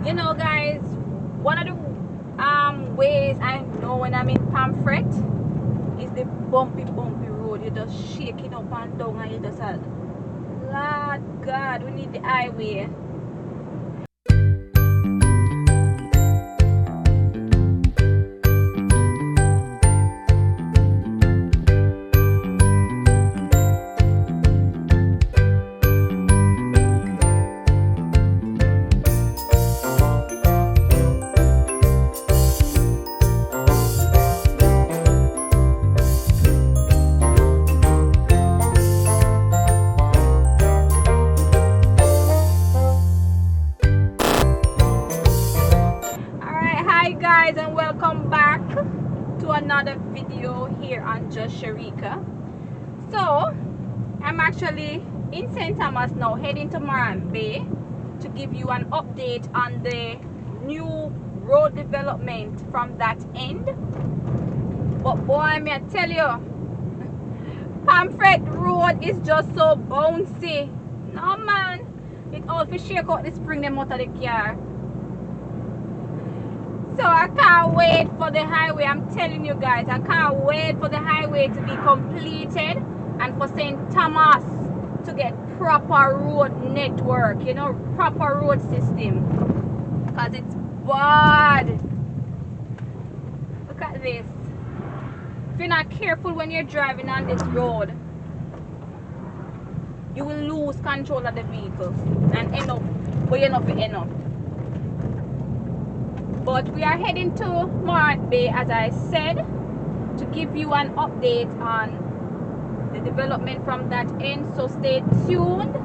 You know, guys, one of the ways I know when I'm in Pamphret is the bumpy road. You just shaking up and down and you just like, Lord God, we need the highway. Guys, and welcome back to another video here on Just Sharika. So I'm actually in St. Thomas now, heading to Morant Bay to give you an update on the new road development from that end. But boy, may I tell you, Pamphret road is just so bouncy. No man, it all for shake out the spring them out of the car. So I can't wait for the highway. I'm telling you guys, I can't wait for the highway to be completed and for St. Thomas to get proper road network, you know, proper road system, because it's bad. Look at this. If you're not careful when you're driving on this road, you will lose control of the vehicle and end up where you're not to end up. But we are heading to Morant Bay, as I said, to give you an update on the development from that end. So stay tuned.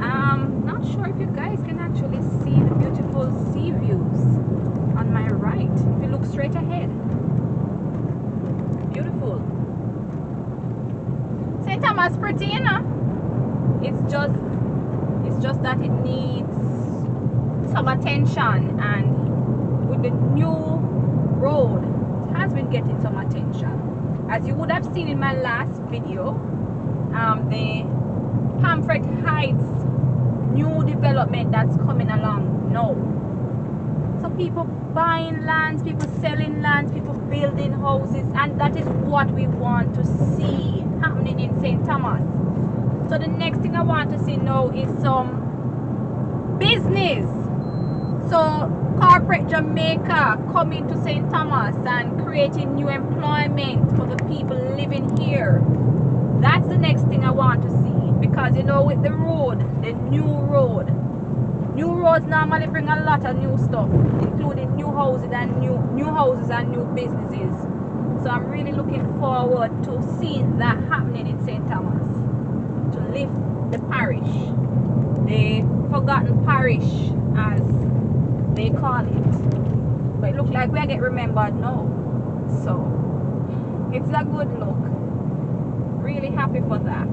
I'm not sure if you guys can actually see the beautiful sea views on my right. If you look straight ahead, beautiful. St. Thomas pretty, you know. It's just that it needs some attention, and with the new road, it has been getting some attention. As you would have seen in my last video, the Pamphret Heights new development that's coming along now. So people buying lands, people selling lands, people building houses, and that is what we want to see happening in St. Thomas. So the next thing I want to see now is some business. So corporate Jamaica coming to St. Thomas and creating new employment for the people living here. That's the next thing I want to see, because you know, with the road, the new roads normally bring a lot of new stuff, including new houses and new businesses. So I'm really looking forward to seeing that happening in St. Thomas, to lift the parish, the forgotten parish as they call it. But it looks like we get remembered now. So it's a good look. Really happy for that.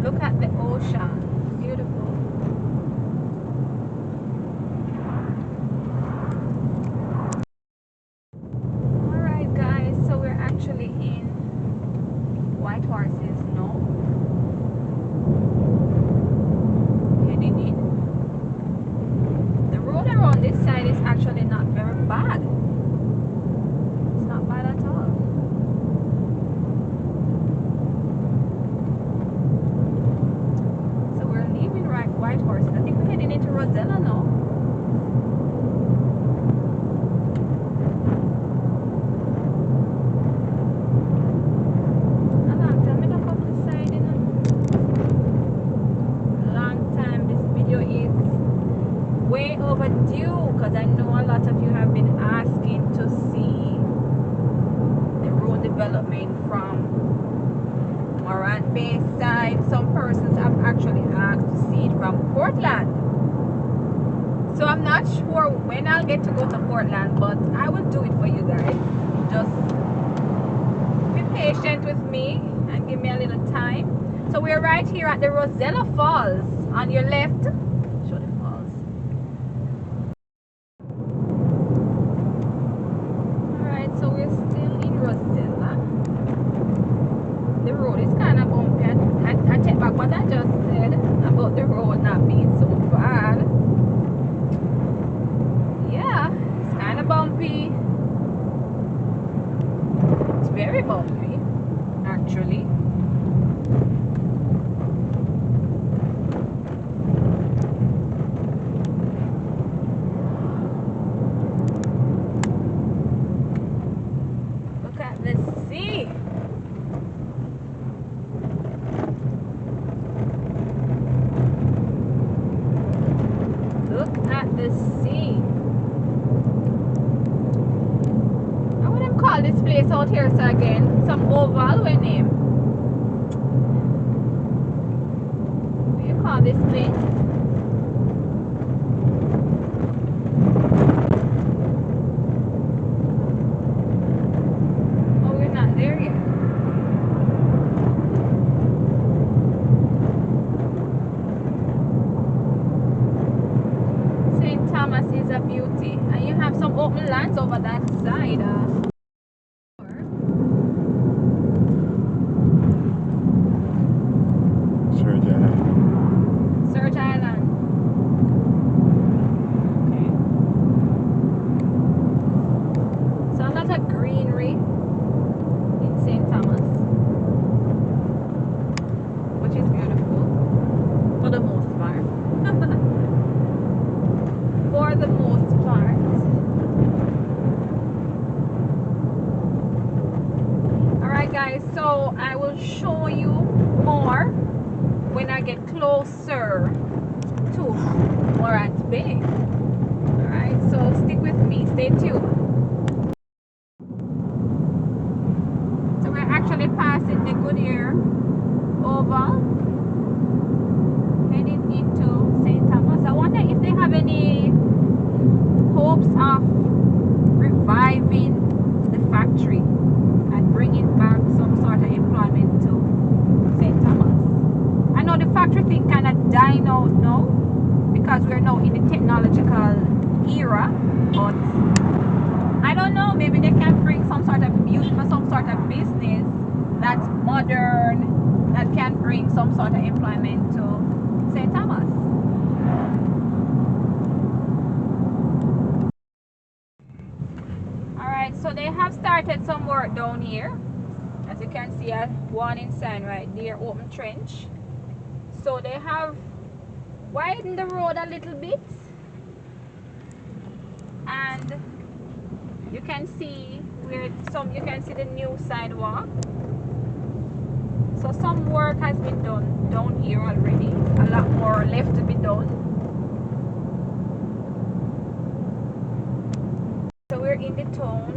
Look at the ocean. Beautiful. Alright guys, so we're actually in White Horses now. Heading in. The road around this side is actually not very bad. It's not bad at all. So we're leaving White Horses. I think we're heading into Rosella now. Overdue, because I know a lot of you have been asking to see the road development from Morant Bay side. Some persons have actually asked to see it from Portland. So I'm not sure when I'll get to go to Portland, but I will do it for you guys. Just be patient with me and give me a little time. So we're right here at the Rosella Falls on your left. Show the falls. the sea. I would them call this place out here so again. Some oval we name. What do you call this place? Oh, we're not there yet. St. Thomas is a beauty. And you have some open lands over that side. Surge Island. Okay. So a lot of greenery in St. Thomas, which is beautiful for the most part. For the most part. Alright guys, so I will show you more when I get closer to Morant Bay. Alright, so stick with me, stay tuned. So we're actually passing the Goodyear Oval, heading into St. Thomas. I wonder if they have any hopes of reviving the factory and bringing back some sort of employment to St. Thomas. I know the factory thing kind of dying out now because we're now in the technological era, but I don't know, maybe they can bring some sort of beautiful, some sort of business that's modern, that can bring some sort of employment to St. Thomas. Alright, so they have started some work down here. As you can see, a warning sign right there, open trench. So they have widened the road a little bit, and you can see you can see the new sidewalk. So some work has been done down here already, a lot more left to be done. So we're in the town,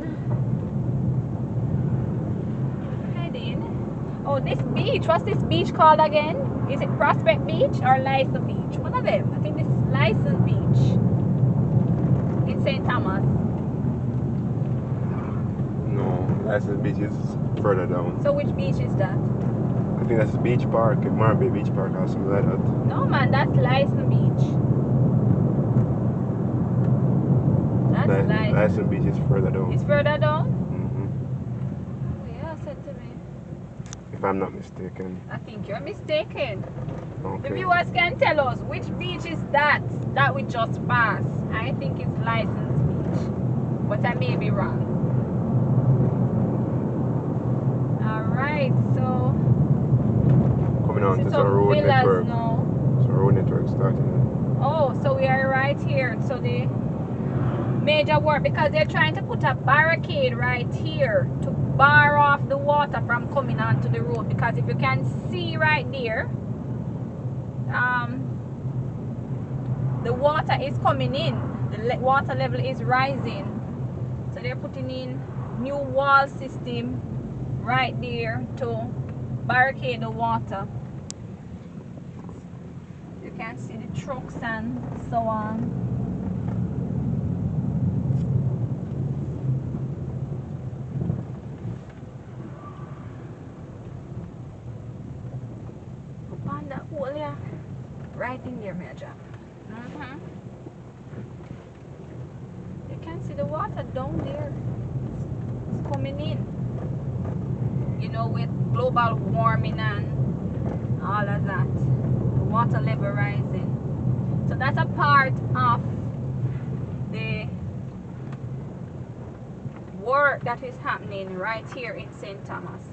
heading. Oh, this beach, what's this beach called again? Is it Prospect Beach or License Beach? One of them. I think this is License Beach in St. Thomas. No, License Beach is further down. So which beach is that? I think that's Beach Park, Morant Bay Beach Park or something like that. No man, that's License Beach. That's License Beach is further down. It's further down? Mm-hmm. Oh yeah, said to me. If I'm not mistaken. I think you're mistaken. Okay. The viewers can tell us which beach is that we just passed. I think it's License Beach, but I may be wrong. Alright, so Coming on to some some road network. now. So road network starting. Oh, so we are right here. So the major work, because they're trying to put a barricade right here to bar off the water from coming onto the road, because if you can see right there, the water is coming in, the water level is rising, so they're putting in new wall system right there to barricade the water. You can see the trucks and so on. On that hole there, right in there, Major. You can see the water down there. It's coming in. You know, with global warming and all of that, the water level rising. So that's a part of the work that is happening right here in St. Thomas.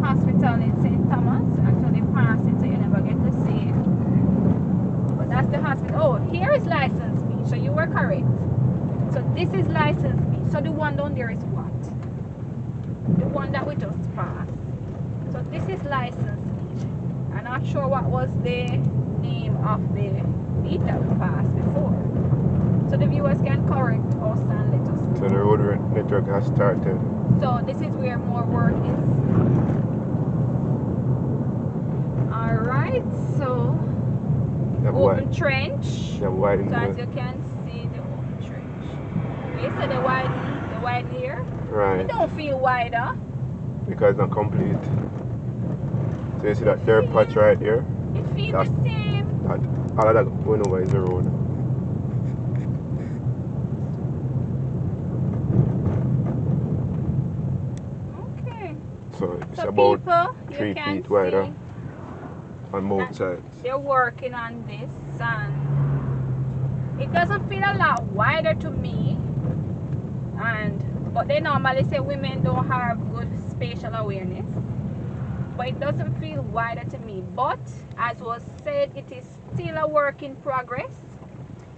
Hospital in St. Thomas, here is License Beach, so you were correct. So this is License Beach. So the one down there is what? The one that we just passed. So this is License Beach. I'm not sure what was the name of the beach that we passed before. So the viewers can correct us and let us know. So the road network has started. So this is where more work is. Alright, so open trench. Yeah, widen. So as you can see the open trench. Okay, so the widen here. Right. It don't feel wider. Because it's not complete. So you see that dirt patch right there? It feels the same. All of that going over is the road. Okay. So it's So about people, 3 feet wider on both sides. They're working on this and it doesn't feel a lot wider to me. But they normally say women don't have good spatial awareness. But it doesn't feel wider to me. But as was said, it is still a work in progress.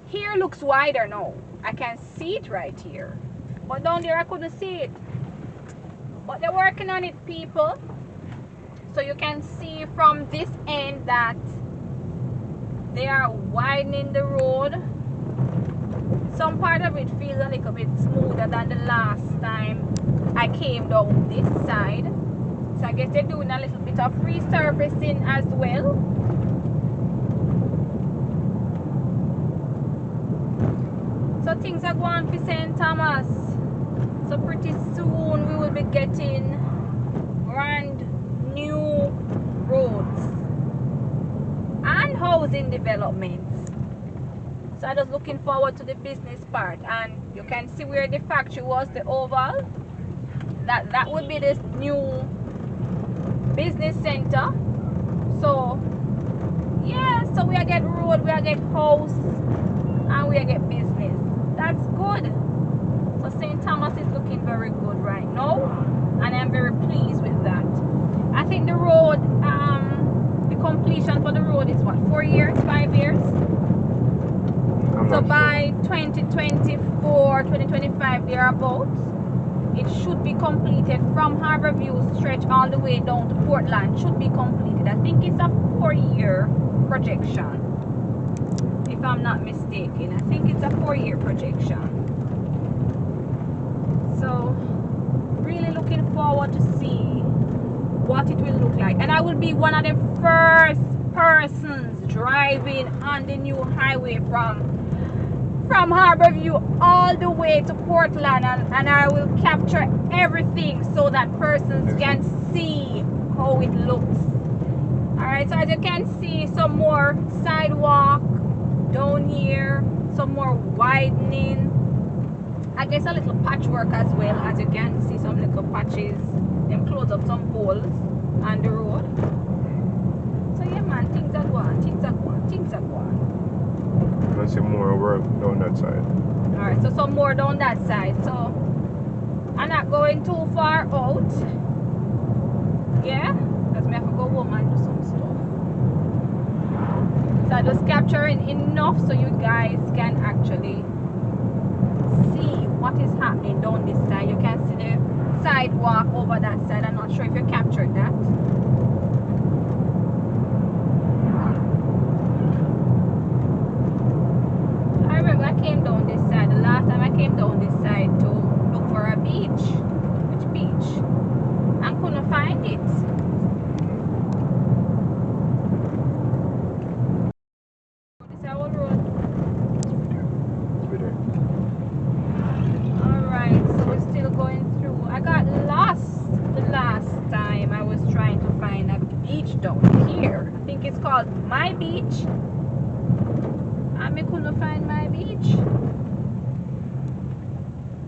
Here looks wider now. I can see it right here. But down there I couldn't see it. But they're working on it, people. So you can see from this end that they are widening the road. Some part of it feels a little bit smoother than the last time I came down this side. So I guess they're doing a little bit of resurfacing as well. So things are going for St. Thomas. So pretty soon we will be getting brand new roads and housing developments. So I'm just looking forward to the business part, and you can see where the factory was, the oval. That would be this new business center. So yeah, so we are get road, we are get house, and we are get business. That's good. So St. Thomas is looking very good right now, and I'm very pleased with that. I think the road, the completion for the road is what, 4 years, 5 years? So by 2024, 2025 thereabouts, it should be completed from Harborview stretch all the way down to Portland. Should be completed. I think it's a 4-year projection, if I'm not mistaken. I think it's a 4-year projection. So really looking forward to see what it will look like. And I will be one of the first persons driving on the new highway from Harborview all the way to Portland, and I will capture everything so that persons can see how it looks. Alright, so as you can see, some more sidewalk down here, some more widening, I guess a little patchwork as well. As you can see, some little patches, them close up some holes on the road. So yeah man, things are going, things are going, things are going. I see more work down that side. Alright, so some more down that side. So I'm not going too far out. Yeah, because I have to go home and do some stuff. So I'm just capturing enough so you guys can actually see what is happening down this side. You can see the sidewalk over that side. I'm not sure if you captured that. I came down this side. The last time I came down this side to look for a beach. Which beach? I couldn't find it. This is our road. Alright, so we're still going through. I got lost the last time I was trying to find a beach down here. I think it's called My Beach. I couldn't find my beach,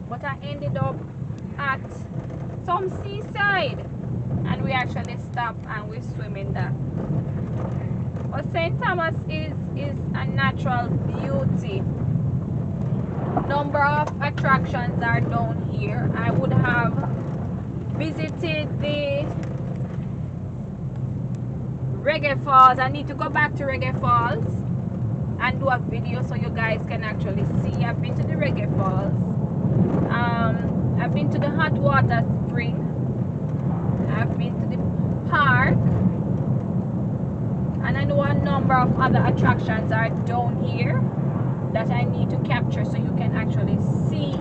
but I ended up at some seaside, and we actually stopped and we swim in that. But St. Thomas is a natural beauty. Number of attractions are down here. I would have visited the Reggae Falls. I need to go back to Reggae Falls. and do a video so you guys can actually see. I've been to the Reggae Falls. I've been to the hot water spring. I've been to the park. And I know a number of other attractions are down here that I need to capture so you can actually see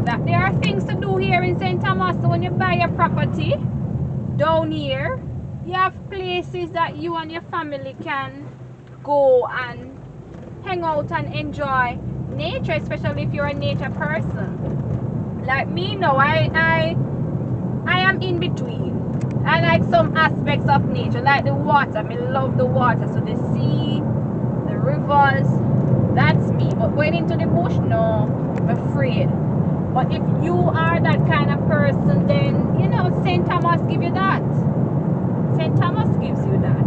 that there are things to do here in St. Thomas. So when you buy your property down here, you have places that you and your family can go and hang out and enjoy nature, especially if you're a nature person. Like me now, I am in between. I like some aspects of nature, like the water. I love the water, so the sea, the rivers, that's me. But going into the bush, no, I'm afraid. But if you are that kind of person, then you know St. Thomas give you that. St. Thomas gives you that.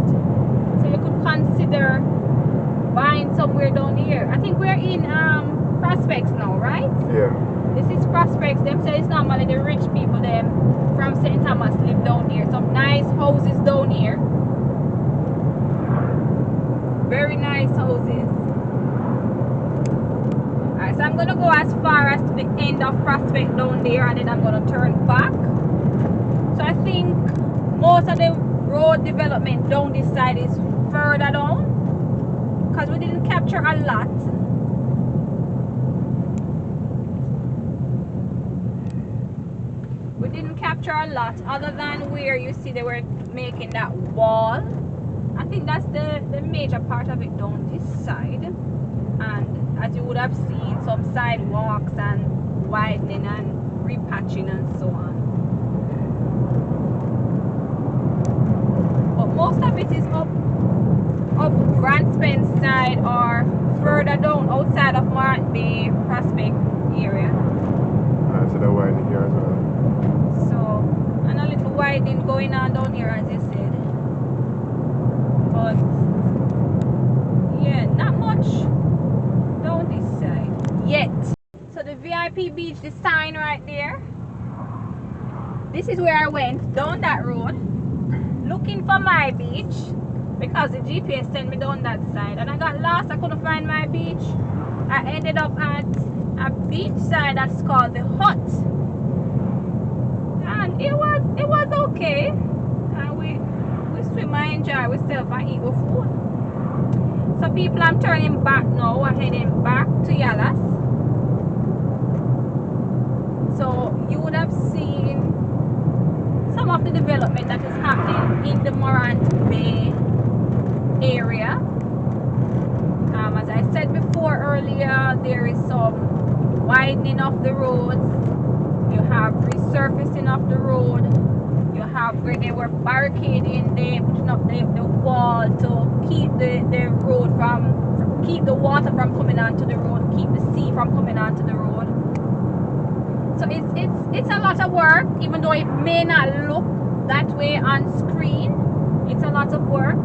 So you could consider buying somewhere down here. I think we're in Prospects now, right? Yeah. This is Prospects. Them say it's normally the rich people them from St. Thomas live down here. Some nice houses down here. Very nice houses. Alright, so I'm gonna go as far as to the end of Prospect down there, and then I'm gonna turn back. So I think most of the road development down this side is further down, because we didn't capture a lot. We didn't capture a lot other than where you see they were making that wall. I think that's the major part of it down this side. And as you would have seen, some sidewalks and widening and repatching and so on. But most of it is up Grand Spence side or further down outside of Morant Bay, Prospect area. So they're widening here as well. So, and a little widening going on down here, as you said. But yeah, not much down this side yet. So the VIP beach, the sign right there. This is where I went down that road looking for my beach, because the GPS sent me down that side, and I got lost. I couldn't find my beach. I ended up at a beach side that's called the Hut, and it was okay. And we swim and enjoy ourselves and eat our food. So people, I'm turning back now. I'm heading back to Yalas. So you would have seen some of the development that is happening in the Morant Bay area. As I said before earlier, there is some widening of the roads. You have resurfacing of the road. You have where they were barricading, they putting up the wall to keep the road from, keep the water from coming onto the road, keep the sea from coming onto the road. So it's a lot of work, even though it may not look that way on screen. It's a lot of work,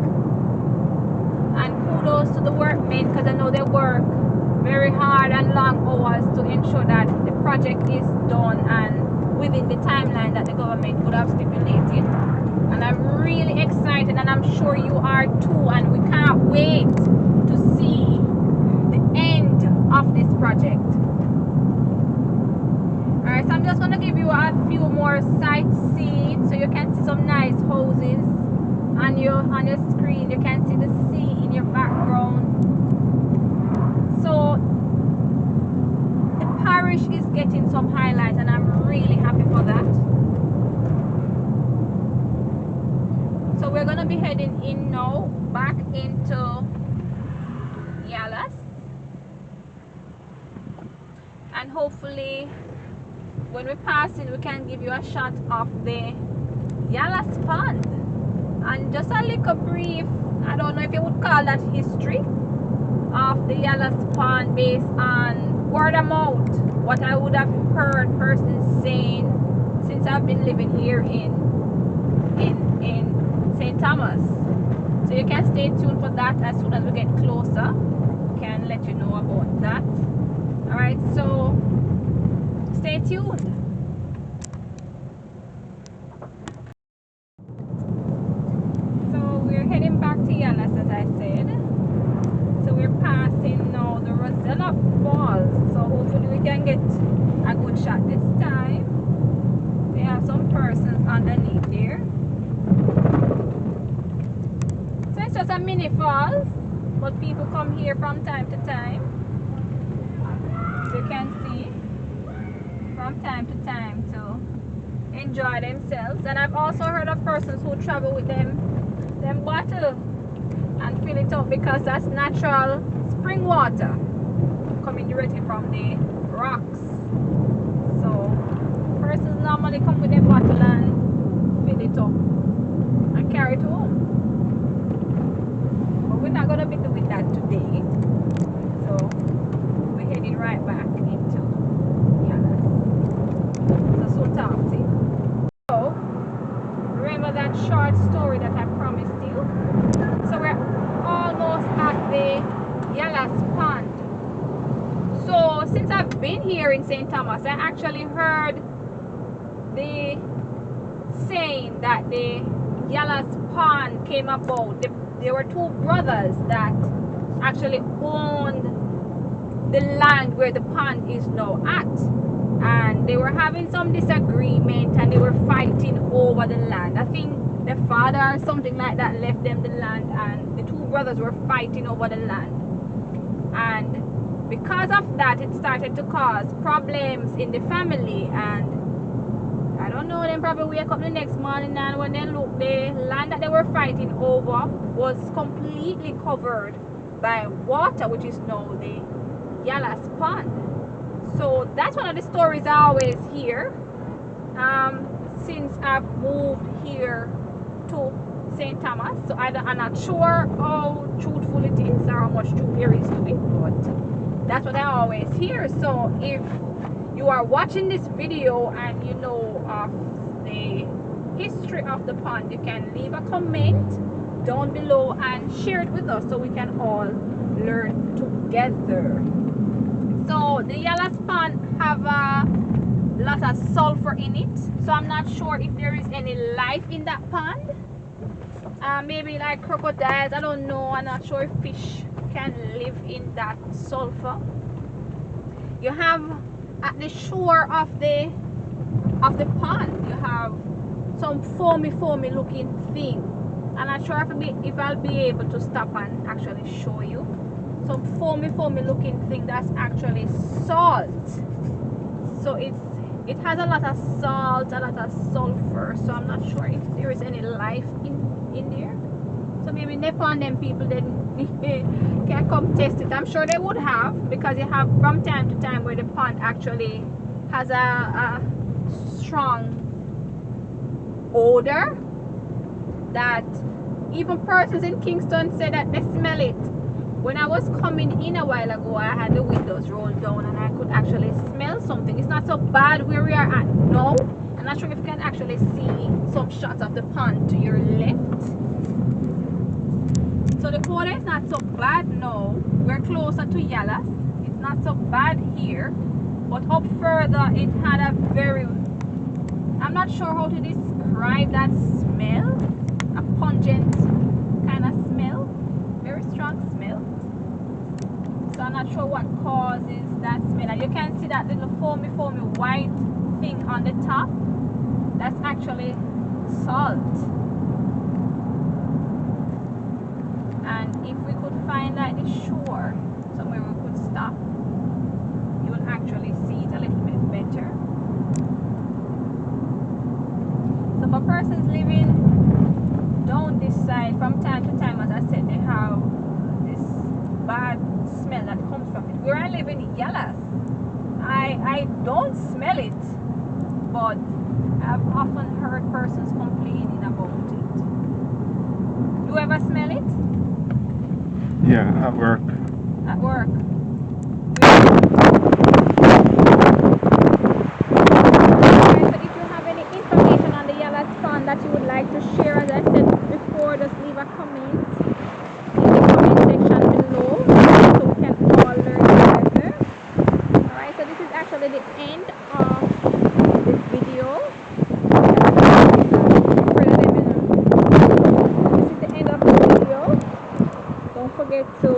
and kudos to the workmen, because I know they work very hard and long hours to ensure that the project is done and within the timeline that the government would have stipulated. And I'm really excited, and I'm sure you are too, and we can't wait to see the end of this project. Alright, so I'm just going to give you a few more sightseeing so you can see some nice houses on your screen. You can see the sea in your background. So the parish is getting some highlights, and I'm really happy for that. So we're going to be heading in now, back into Yalas, and hopefully when we pass it, we can give you a shot of the Yalas Pond and just a little brief, I don't know if you would call that history of the Yalas Pond based on word of mouth, what I would have heard persons saying since I've been living here in St. Thomas. So you can stay tuned for that. As soon as we get closer, we can let you know about that. Alright, so stay tuned. So we're heading back to Yalas, as I said. we're passing now the Rosella Falls. So hopefully we can get a good shot this time. They have some persons underneath there. So it's just a mini falls, but people come here from time to time. As you can see, from time to time to enjoy themselves. And I've also heard of persons who travel with them bottle and fill it up, because that's natural spring water coming directly from the rocks. So persons normally come with their bottle and fill it up and carry it home. But we're not gonna be doing that today. So we're heading right back into Yalas. So soon talk to you. So remember that short story that I promised you? So we're almost at the Yalas Pond. So since I've been here in St. Thomas, I actually heard the saying that the Yalas Pond came about. There were two brothers that actually owned the land where the pond is now at, and they were having some disagreement and they were fighting over the land. I think the father or something like that left them the land, and the two brothers were fighting over the land, and because of that it started to cause problems in the family. And I don't know, then probably wake up the next morning and when they look, the land that they were fighting over was completely covered by water, which is now the Yalas Pond. So that's one of the stories I always hear since I've moved here to St. Thomas. So I'm not sure how truthful it is or how much truth there is to it, but that's what I always hear. So if you are watching this video and you know of the history of the pond, you can leave a comment down below and share it with us so we can all learn together. So the Yalas Pond have a lot of sulfur in it, so I'm not sure if there is any life in that pond. Maybe like crocodiles, I don't know. I'm not sure if fish can live in that sulfur. You have at the shore of the pond, you have some foamy looking thing. I'm not sure if I'll be able to stop and actually show you some foamy looking thing. That's actually salt. So it has a lot of salt, a lot of sulfur, so I'm not sure if there is any life in there. So maybe Nepal and them people then can come test it. I'm sure they would have, because you have from time to time where the pond actually has a strong odor that even persons in Kingston said that they smell it. When I was coming in a while ago, I had the windows rolled down and I could actually smell something. It's not so bad where we are at now. I'm not sure if you can actually see some shots of the pond to your left. So the odor is not so bad now. We're closer to Yalas. It's not so bad here. But up further, it had a very, I'm not sure how to describe that smell. A pungent kind of smell. Very strong smell. So I'm not sure what causes that smell. And you can see that little foamy white thing on the top. That's actually salt. And if we could find like the shore somewhere we could stop, you will actually see it a little bit better. So for persons living down this side, from time to time, as I said, they have this bad smell that comes from it. Where I live in Yalas, I don't smell it, but I've often heard persons complaining about it. You ever smell it? Yeah, at work. At work. Alright, so if you have any information on the Yalas Pond that you would like to share, as I said before, just leave a comment in the comment section below so we can all learn together. Alright, so this is actually the end of this video. This is the end of the video. Don't forget to